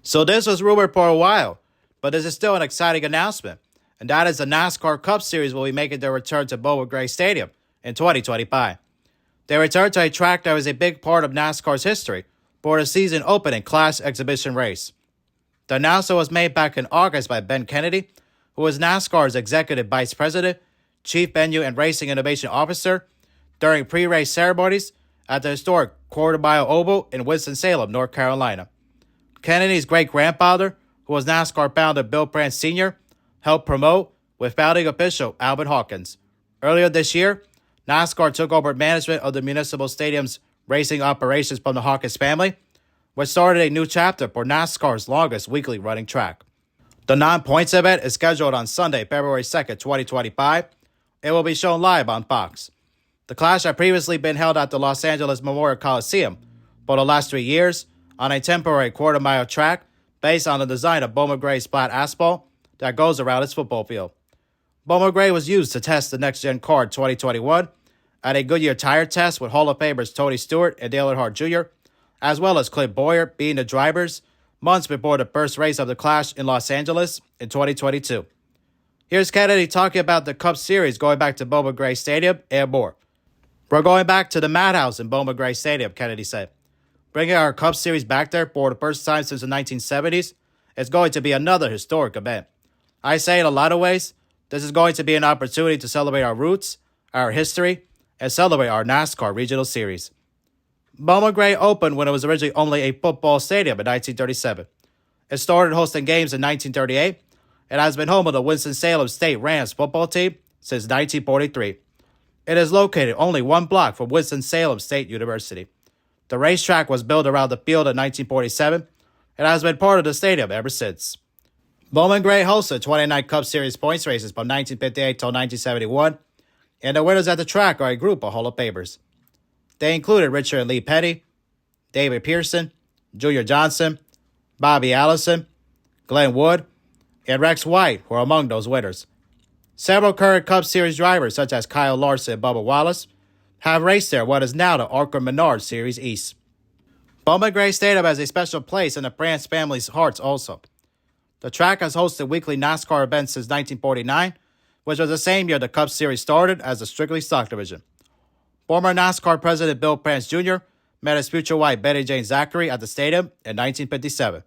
So this was rumored for a while, but this is still an exciting announcement, and that is the NASCAR Cup Series will be making their return to Bowman Gray Stadium in 2025. They return to a track that was a big part of NASCAR's history for the season opening class exhibition race. The announcement was made back in August by Ben Kennedy, who was NASCAR's Executive Vice President, Chief Venue and Racing Innovation Officer, during pre-race ceremonies at the historic Quarter-Mile Oval in Winston-Salem, North Carolina. Kennedy's great-grandfather, who was NASCAR founder Bill Prance Sr., helped promote with founding official Alvin Hawkins. Earlier this year, NASCAR took over management of the Municipal Stadium's racing operations from the Hawkins family, which started a new chapter for NASCAR's longest weekly running track. The non-points event is scheduled on Sunday, February 2nd, 2025. It will be shown live on Fox. The clash had previously been held at the Los Angeles Memorial Coliseum for the last 3 years on a temporary quarter-mile track based on the design of Bowman Gray's flat asphalt that goes around its football field. Bowman Gray was used to test the next-gen car in 2021 at a Goodyear tire test with Hall of Famers Tony Stewart and Dale Earnhardt Jr., as well as Clint Boyer being the drivers months before the first race of the clash in Los Angeles in 2022. Here's Kennedy talking about the Cup Series going back to Bowman Gray Stadium and more. "We're going back to the Madhouse in Bowman Gray Stadium," Kennedy said. "Bringing our Cup Series back there for the first time since the 1970s is going to be another historic event. I say in a lot of ways, this is going to be an opportunity to celebrate our roots, our history, and celebrate our NASCAR Regional Series." Bowman Gray opened when it was originally only a football stadium in 1937. It started hosting games in 1938 and has been home of the Winston-Salem State Rams football team since 1943. It is located only 1 block from Winston-Salem State University. The racetrack was built around the field in 1947 and has been part of the stadium ever since. Bowman Gray hosted 29 Cup Series points races from 1958 till 1971, and the winners at the track are a group of Hall of Famers. They included Richard and Lee Petty, David Pearson, Junior Johnson, Bobby Allison, Glenn Wood, and Rex White were among those winners. Several current Cup Series drivers, such as Kyle Larson and Bubba Wallace, have raced there what is now the Archer Menard Series East. Bowman Gray Stadium has a special place in the France family's hearts also. The track has hosted weekly NASCAR events since 1949, which was the same year the Cup Series started as a strictly stock division. Former NASCAR President Bill Prance Jr. met his future wife Betty Jane Zachary at the stadium in 1957.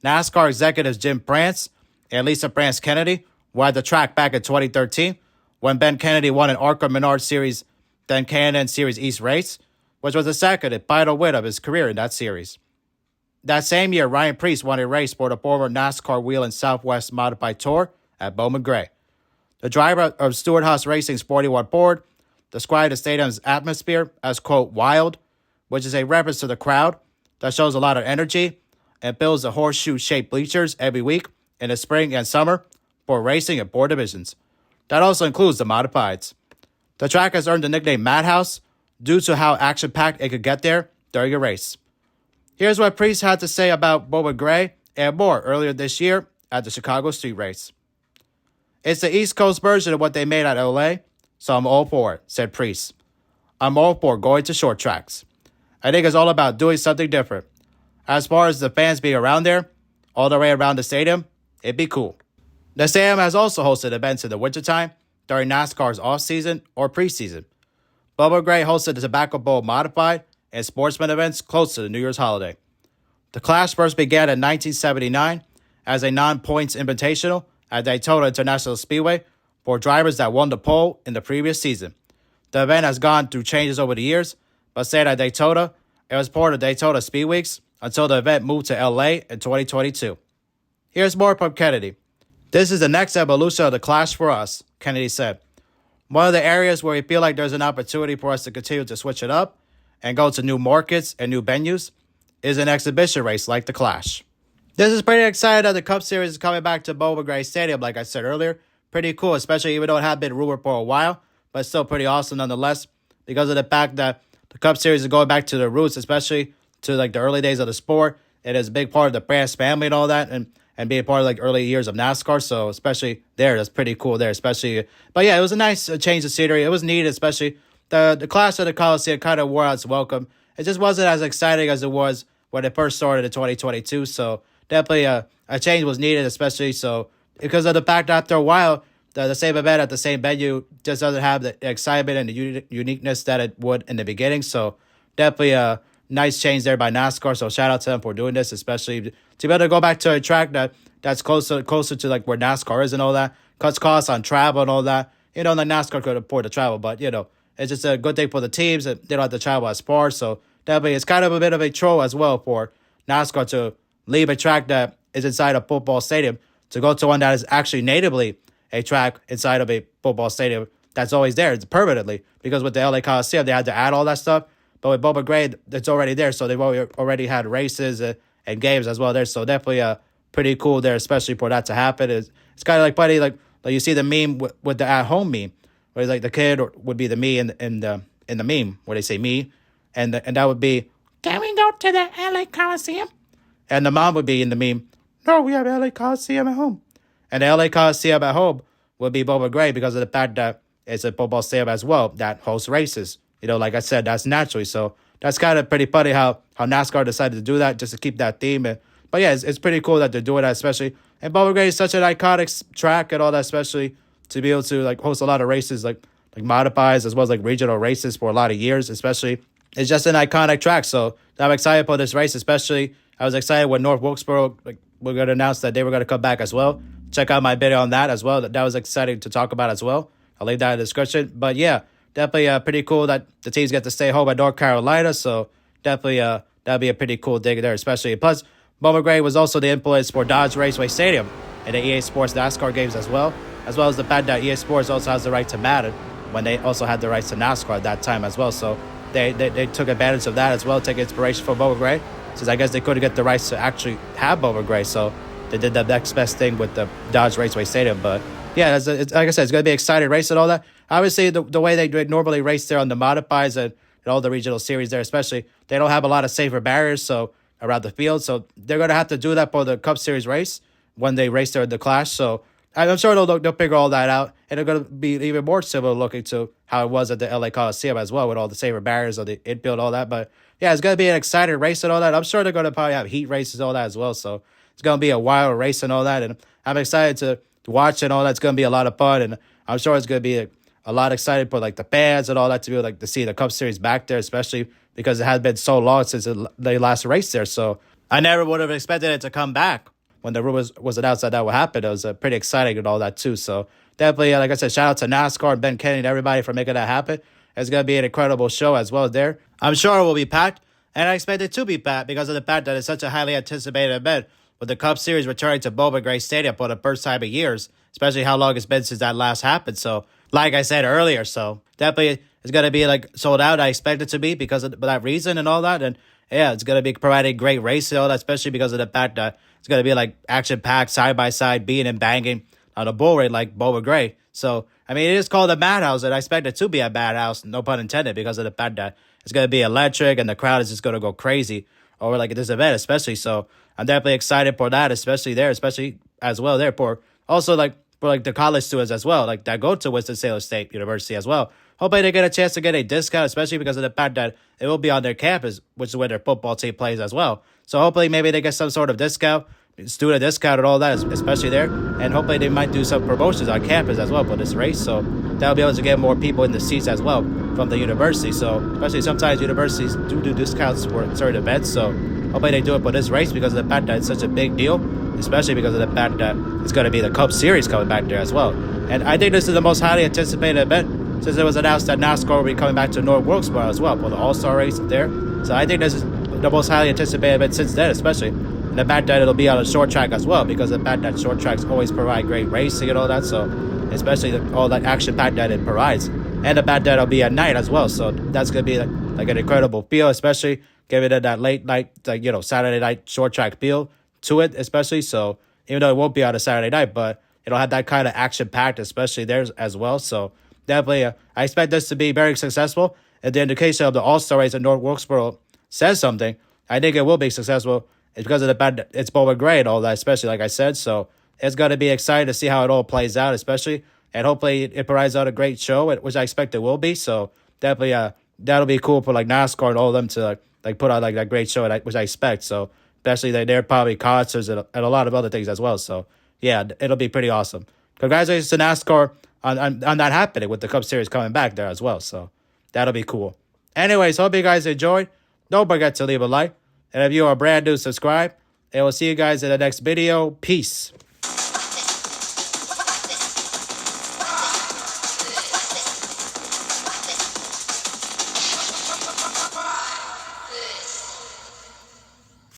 NASCAR executives Jim Prance and Lisa Prance Kennedy were at the track back in 2013 when Ben Kennedy won an Archer Menard Series then K&N Series East race, which was the second and final win of his career in that series. That same year, Ryan Preece won a race for the former NASCAR Whelen Southwest Modified Tour at Bowman Gray. The driver of Stewart-Haas Racing's 41 Ford described the stadium's atmosphere as, quote, wild, which is a reference to the crowd that shows a lot of energy and fills the horseshoe-shaped bleachers every week in the spring and summer for racing in 4 divisions. That also includes the modifieds. The track has earned the nickname Madhouse due to how action-packed it could get there during a race. Here's what Preece had to say about Bowman Gray and more earlier this year at the Chicago Street Race. "It's the East Coast version of what they made at LA, so I'm all for it," said Preece. "I'm all for going to short tracks. I think it's all about doing something different. As far as the fans being around there, all the way around the stadium, it'd be cool." The stadium has also hosted events in the wintertime, during NASCAR's off-season or preseason. Bowman Gray hosted the Tobacco Bowl Modified and sportsman events close to the New Year's holiday. The clash first began in 1979 as a non-points invitational at Daytona International Speedway for drivers that won the pole in the previous season. The event has gone through changes over the years, but stayed at Daytona. It was part of Daytona Speed Weeks until the event moved to LA in 2022. Here's more from Kennedy. "This is the next evolution of the clash for us," Kennedy said. "One of the areas where we feel like there's an opportunity for us to continue to switch it up and go to new markets and new venues is an exhibition race like the Clash." This is pretty exciting that the Cup Series is coming back to Bowman Gray Stadium, like I said earlier. Pretty cool, especially even though it had been rumored for a while, but still pretty awesome nonetheless because of the fact that the Cup Series is going back to the roots, especially to like the early days of the sport. It is a big part of the Prance family and all that, and being part of like early years of NASCAR. So especially there, that's pretty cool there, especially. But yeah, it was a nice change of scenery. It was neat, especially the clash of the Coliseum kind of wore out its welcome. It just wasn't as exciting as it was when it first started in 2022. So definitely a change was needed, especially so because of the fact that after a while, the same event at the same venue just doesn't have the excitement and the uniqueness that it would in the beginning. So definitely a nice change there by NASCAR. So shout out to them for doing this, especially to be able to go back to a track that's closer to like where NASCAR is and all that. Cuts costs on travel and all that. Like NASCAR could afford to travel, but it's just a good thing for the teams that they don't have to travel as far. So definitely it's kind of a bit of a troll as well for NASCAR to leave a track that is inside a football stadium to go to one that is actually natively a track inside of a football stadium that's always there. It's permanently, because with the LA Coliseum, they had to add all that stuff. But with Bowman Gray, it's already there. So they've already had races and games as well there. So definitely pretty cool there, especially for that to happen. It's kind of like funny, like you see the meme with the at-home meme, where it's like the kid would be the me in the meme, where they say me, and that would be, can we go to the LA Coliseum? And the mom would be in the meme, no, we have LA Coliseum at home. And the LA Coliseum at home would be Bowman Gray because of the fact that it's a football stadium as well that hosts races. Like I said, that's naturally. So that's kind of pretty funny how NASCAR decided to do that just to keep that theme. But yeah, it's pretty cool that they're doing that, especially. And Bowman Gray is such an iconic track and all that, especially to be able to like host a lot of races like modifies as well as like regional races for a lot of years, especially. It's just an iconic track. So I'm excited for this race, especially. I was excited when North Wilkesboro we're going to announce that they were going to come back as well. Check out my video on that as well. That was exciting to talk about as well. I'll leave that in the description. But yeah, definitely pretty cool that the teams get to stay home at North Carolina. So definitely that'd be a pretty cool dig there, especially. Plus, Bowman Gray was also the influence for Dodge Raceway Stadium in the EA Sports NASCAR games as well as the fact that EA Sports also has the right to Madden when they also had the rights to NASCAR at that time as well. So they took advantage of that as well, take inspiration from Bowman Gray, since I guess they couldn't get the rights to actually have Bowman Gray. So they did the next best thing with the Dodge Raceway Stadium. But yeah, it's like I said, it's going to be an exciting race and all that. Obviously, the way they normally race there on the modifies and all the regional series there, especially, they don't have a lot of safer barriers around the field. So they're going to have to do that for the Cup Series race when they race there in the Clash. So I'm sure they'll figure all that out. And they're going to be even more similar looking to how it was at the LA Coliseum as well, with all the safer barriers of the infield, all that. But yeah, it's going to be an exciting race and all that. I'm sure they're going to probably have heat races and all that as well. So it's going to be a wild race and all that. And I'm excited to watch it and all that. It's going to be a lot of fun. And I'm sure it's going to be a lot excited for like the fans and all that to be able to see the Cup Series back there, especially because it had been so long since they last raced there. So I never would have expected it to come back when the rumors was announced that would happen. It was pretty exciting and all that too. So definitely, like I said, shout out to NASCAR and Ben Kennedy and everybody for making that happen. It's going to be an incredible show as well there. I'm sure it will be packed, and I expect it to be packed because of the fact that it's such a highly anticipated event with the Cup Series returning to Bowman Gray Stadium for the first time in years, especially how long it's been since that last happened. So like I said earlier, so definitely it's going to be like sold out. I expect it to be because of that reason and all that. And yeah, it's going to be providing great race and all that, especially because of the fact that it's going to be like action-packed, side-by-side, beating and banging on a bull ring like Bowman Gray. So, I mean, it is called a madhouse, and I expect it to be a madhouse, no pun intended, because of the fact that it's going to be electric and the crowd is just going to go crazy over like this event, especially. So I'm definitely excited for that, especially as well there for also like for the college students as well, like that go to Winston-Salem State University as well. Hopefully they get a chance to get a discount, especially because of the fact that it will be on their campus, which is where their football team plays as well. So hopefully maybe they get some sort of discount, student discount and all that, especially there. And hopefully they might do some promotions on campus as well for this race. So that'll be able to get more people in the seats as well from the university. So especially sometimes universities do discounts for certain events. So hopefully they do it for this race because of the fact that it's such a big deal, especially because of the fact that it's going to be the Cup Series coming back there as well. And I think this is the most highly anticipated event since it was announced that NASCAR will be coming back to North Wilkesboro as well for the All-Star race there. So I think this is the most highly anticipated event since then, especially. And the fact that it'll be on a short track as well, because of the fact that short tracks always provide great racing and all that. So especially all that action pack that it provides. And the fact that it'll be at night as well. So that's going to be like an incredible feel, especially giving it that late night, Saturday night short track feel to it, especially. So even though it won't be on a Saturday night, but it'll have that kind of action packed, especially there as well. So definitely, I expect this to be very successful. And the indication of the All-Star race in North Wilkesboro says something. I think it will be successful. It's because of the fact that it's Bowman Gray and all that, especially like I said. So it's going to be exciting to see how it all plays out, especially. And hopefully it provides out a great show, which I expect it will be. So definitely that'll be cool for like NASCAR and all of them to like put out like that great show, which I expect. So Especially they're probably concerts and a lot of other things as well. So, yeah, it'll be pretty awesome. Congratulations to NASCAR on that happening with the Cup Series coming back there as well. So, that'll be cool. Anyways, hope you guys enjoyed. Don't forget to leave a like. And if you are brand new, subscribe. And we'll see you guys in the next video. Peace.